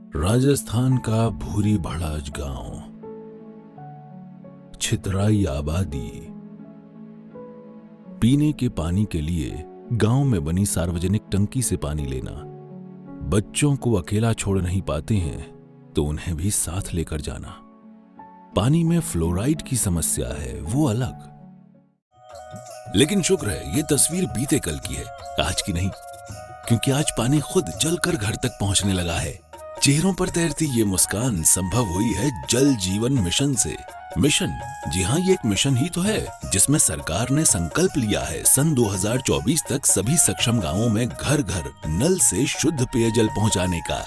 राजस्थान का भूरी भड़ाज गांव, छितराई आबादी। पीने के पानी के लिए गांव में बनी सार्वजनिक टंकी से पानी लेना। बच्चों को अकेला छोड़ नहीं पाते हैं तो उन्हें भी साथ लेकर जाना। पानी में फ्लोराइड की समस्या है, वो अलग। लेकिन शुक्र है ये तस्वीर बीते कल की है, आज की नहीं, क्योंकि आज पानी खुद जलकर घर तक पहुंचने लगा है। चेहरों पर तैरती ये मुस्कान संभव हुई है जल जीवन मिशन से। मिशन, जी हाँ, ये एक मिशन ही तो है जिसमें सरकार ने संकल्प लिया है सन 2024 तक सभी सक्षम गांवों में घर घर नल से शुद्ध पेयजल पहुंचाने का।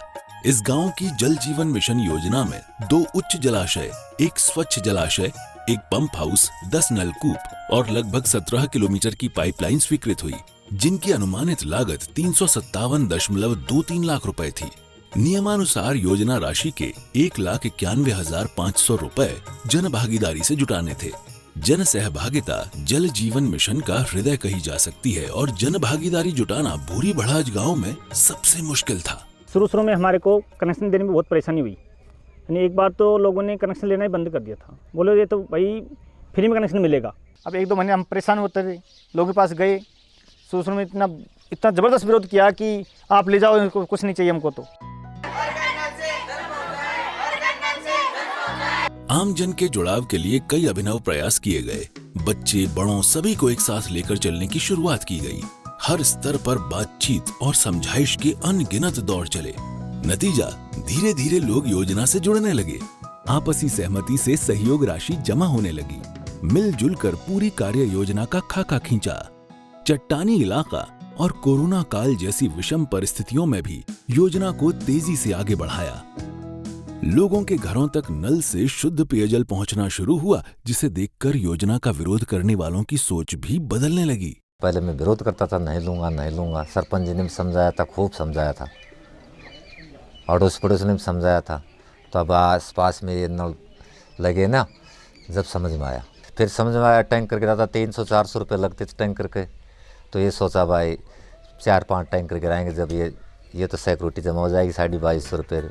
इस गांव की जल जीवन मिशन योजना में 2 उच्च जलाशय, 1 स्वच्छ जलाशय, 1 पंप हाउस, 10 नलकूप और लगभग 17 किलोमीटर की पाइपलाइन स्वीकृत हुई, जिनकी अनुमानित लागत 357.23 लाख रुपए थी। नियमानुसार योजना राशि के 1,91,500 रुपए जन भागीदारी से जुटाने थे। जन सहभागिता जल जीवन मिशन का हृदय कही जा सकती है और जन भागीदारी जुटाना भूरी भड़ाज गांव में सबसे मुश्किल था। शुरू में हमारे को कनेक्शन देने में बहुत परेशानी हुई। यानी एक बार तो लोगों ने कनेक्शन लेना ही बंद कर दिया था, बोले ये तो भाई फ्री में कनेक्शन मिलेगा। अब 1-2 महीने हम परेशान होते थे, लोगों के पास गए, शुरू में इतना ज़बरदस्त विरोध किया कि आप ले जाओ, कुछ नहीं चाहिए हमको। तो आम जन के जुड़ाव के लिए कई अभिनव प्रयास किए गए। बच्चे बड़ों सभी को एक साथ लेकर चलने की शुरुआत की गई। हर स्तर पर बातचीत और समझाइश के अनगिनत दौर चले। नतीजा, धीरे धीरे लोग योजना से जुड़ने लगे। आपसी सहमति से सहयोग राशि जमा होने लगी। मिलजुल कर पूरी कार्य योजना का खाका खींचा। चट्टानी इलाका और कोरोना काल जैसी विषम परिस्थितियों में भी योजना को तेजी से आगे बढ़ाया। लोगों के घरों तक नल से शुद्ध पेयजल पहुंचना शुरू हुआ, जिसे देखकर योजना का विरोध करने वालों की सोच भी बदलने लगी। पहले मैं विरोध करता था, नहीं लूंगा। सरपंच जी ने भी समझाया था, खूब समझाया था, अड़ोस पड़ोस ने भी समझाया था। तो अब आस पास में ये नल लगे ना, जब समझ में आया, फिर समझ में आया टैंकर गिराता 300-400 रुपये लगते थे टैंकर के। तो ये सोचा भाई 4-5 टैंकर गिराएंगे, जब ये तो सिक्योरिटी जमा हो जाएगी 2250 रुपये।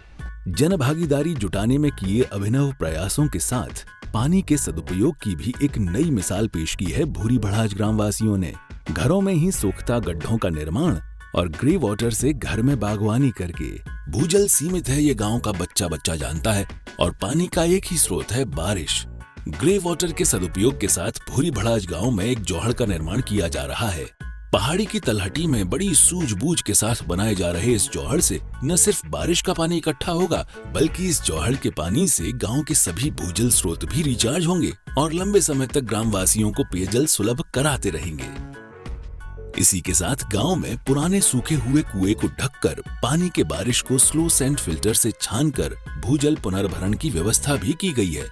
जन भागीदारी जुटाने में किए अभिनव प्रयासों के साथ पानी के सदुपयोग की भी एक नई मिसाल पेश की है भूरी भड़ाज ग्रामवासियों ने। घरों में ही सोख्ता गड्ढों का निर्माण और ग्रे वाटर से घर में बागवानी करके। भूजल सीमित है, ये गांव का बच्चा बच्चा जानता है, और पानी का एक ही स्रोत है, बारिश। ग्रे वाटर के सदुपयोग के साथ भूरी भड़ाज गांव में एक जौहड़ का निर्माण किया जा रहा है। पहाड़ी की तलहटी में बड़ी सूझबूझ के साथ बनाए जा रहे इस जौहड़ से न सिर्फ बारिश का पानी इकट्ठा होगा, बल्कि इस जौहड़ के पानी से गांव के सभी भूजल स्रोत भी रिचार्ज होंगे और लंबे समय तक ग्रामवासियों को पेयजल सुलभ कराते रहेंगे। इसी के साथ गांव में पुराने सूखे हुए कुएं को ढककर पानी के बारिश को स्लो सेंट फिल्टर से छानकर भूजल पुनर्भरण की व्यवस्था भी की गई है।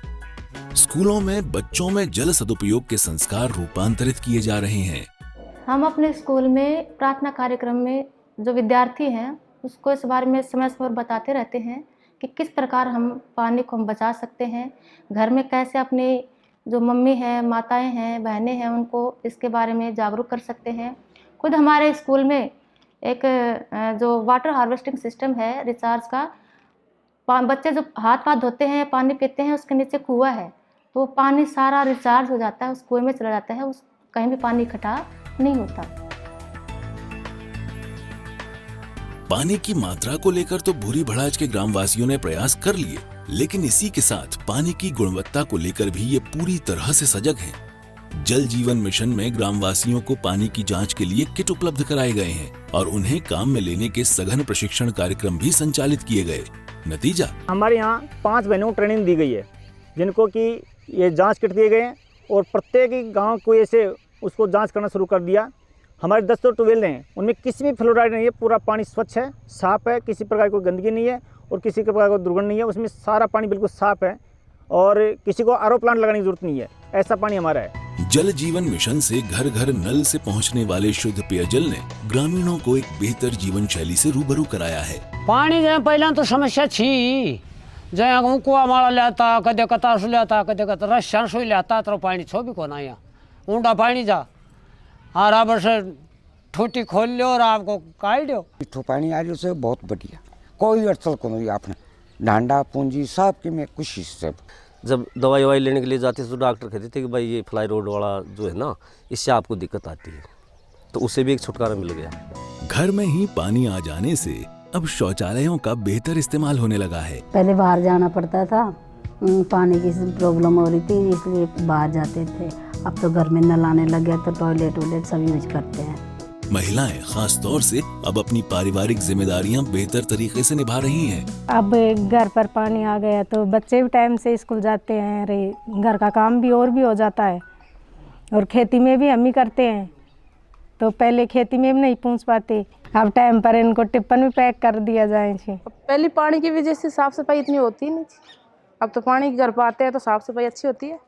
स्कूलों में बच्चों में जल सदुपयोग के संस्कार रूपांतरित किए जा रहे हैं। हम अपने स्कूल में प्रार्थना कार्यक्रम में जो विद्यार्थी हैं उसको इस बारे में समय समय पर बताते रहते हैं कि किस प्रकार हम पानी को हम बचा सकते हैं। घर में कैसे अपने जो मम्मी हैं, माताएं हैं, बहनें हैं, उनको इसके बारे में जागरूक कर सकते हैं। खुद हमारे स्कूल में एक जो वाटर हार्वेस्टिंग सिस्टम है रिचार्ज का, बच्चे जो हाथ पाथ धोते हैं, पानी पीते हैं, उसके नीचे कुआं है, तो पानी सारा रिचार्ज हो जाता है, उस कुएं में चला जाता है, उस कहीं भी पानी इकट्ठा नहीं होता। पानी की मात्रा को लेकर तो भूरी भड़ाज के ग्रामवासियों ने प्रयास कर लिए, लेकिन इसी के साथ पानी की गुणवत्ता को लेकर भी ये पूरी तरह से सजग हैं। जल जीवन मिशन में ग्रामवासियों को पानी की जांच के लिए किट उपलब्ध कराए गए हैं और उन्हें काम में लेने के सघन प्रशिक्षण कार्यक्रम भी संचालित किए गए। नतीजा, हमारे यहाँ 5 बहनों को ट्रेनिंग दी गई है, जिनको कि ये जाँच किट दिए गए हैं और प्रत्येक गाँव को ऐसे उसको जांच करना शुरू कर दिया। हमारे 10 तो ट्यूबवेल हैं, उनमें किसी भी फ्लोराइड नहीं है, पूरा पानी स्वच्छ है, साफ है, किसी प्रकार की कोई गंदगी नहीं है और किसी प्रकार की दुर्गंध नहीं है, उसमें सारा पानी बिल्कुल साफ है और किसी को आरओ प्लांट लगाने की जरूरत नहीं है, ऐसा पानी हमारा है। जल जीवन मिशन से घर घर नल से पहुंचने वाले शुद्ध पेयजल ने ग्रामीणों को एक बेहतर जीवन शैली से रूबरू कराया है। पानी जो पहले तो समस्या थी, जहाँ कुआ माड़ा लेता, कदे कतार लेता, कदे रस्सा सुई लेता, तो पानी छो भी कोना यहाँ ऊंडा पानी जा बराबर से ठूटी खोल लो और आपको काट दो। मीठो पानी आ रही है बहुत बढ़िया, कोई अड़चन को नहीं आपने डांडा पूंजी सब की मैं कोशिश से। जब दवाई ववाई लेने के लिए जाते थे तो डॉक्टर कहते थे कि भाई ये फ्लाई रोड वाला जो है ना, इससे आपको दिक्कत आती है, तो उससे भी एक छुटकारा मिल गया। घर में ही पानी आ जाने से अब शौचालयों का बेहतर इस्तेमाल होने लगा है। पहले बाहर जाना पड़ता था, पानी की प्रॉब्लम हो रही थी इसलिए बाहर जाते थे। अब तो घर में नल आने लग गया तो टॉयलेट सब यूज करते हैं। महिलाएं खास तौर से अब अपनी पारिवारिक जिम्मेदारियां बेहतर तरीके से निभा रही हैं। अब घर पर पानी आ गया तो बच्चे भी टाइम से स्कूल जाते हैं, अरे घर का काम भी और भी हो जाता है, और खेती में भी हम ही करते हैं, तो पहले खेती में भी नहीं पहुंच पाते, अब टाइम पर इनको टिप्पन भी पैक कर दिया जाए। पहले पानी की वजह से साफ सफाई इतनी होती नहीं थी, अब तो पानी घर पर आते हैं तो साफ सफाई अच्छी होती है।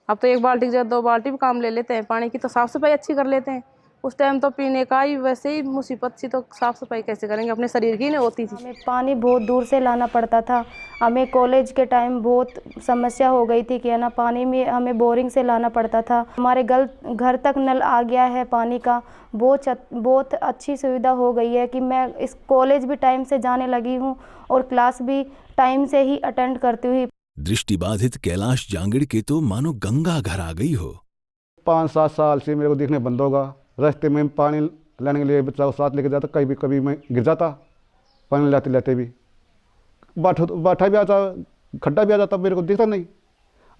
अब तो 1 बाल्टी की जगह 2 बाल्टी भी काम ले लेते हैं पानी की, तो साफ़ सफाई अच्छी कर लेते हैं। उस टाइम तो पीने का ही वैसे ही मुसीबत थी, तो साफ़ सफाई कैसे करेंगे, अपने शरीर की नहीं होती थी। हमें पानी बहुत दूर से लाना पड़ता था। हमें कॉलेज के टाइम बहुत समस्या हो गई थी कि है ना, पानी में हमें बोरिंग से लाना पड़ता था। हमारे घर तक नल आ गया है पानी का, बहुत अच्छी सुविधा हो गई है कि मैं इस कॉलेज भी टाइम से जाने लगी हूँ और क्लास भी टाइम से ही अटेंड करती हुई। दृष्टिबाधित कैलाश जांगिड़ के तो मानो गंगा घर आ गई हो। 5-7 साल से मेरे को देखने बंद होगा। रास्ते में पानी लाने के लिए बच्चा को साथ लेके जाता, कभी मैं गिर जाता पानी लाते लाते भी, बाठा भी आता, खड्डा भी आ जाता, मेरे को दिखता नहीं।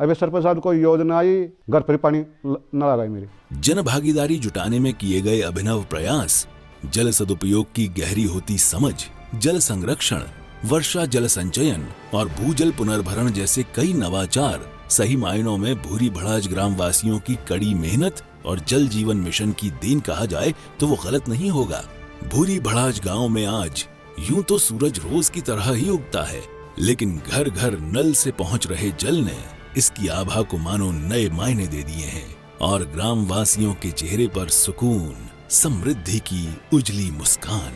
अभी सरपंच साहब को योजना आई, घर पर पानी न आ गई मेरी। जन भागीदारी जुटाने में किए गए अभिनव प्रयास, जल सदुपयोग की गहरी होती समझ, जल संरक्षण, वर्षा जल संचयन और भूजल पुनर्भरण जैसे कई नवाचार सही मायनों में भूरी भड़ाज ग्राम वासियों की कड़ी मेहनत और जल जीवन मिशन की देन कहा जाए तो वो गलत नहीं होगा। भूरी भड़ाज गांव में आज यूं तो सूरज रोज की तरह ही उगता है, लेकिन घर घर नल से पहुंच रहे जल ने इसकी आभा को मानो नए मायने दे दिए हैं और ग्राम वासियों के चेहरे पर सुकून, समृद्धि की उजली मुस्कान।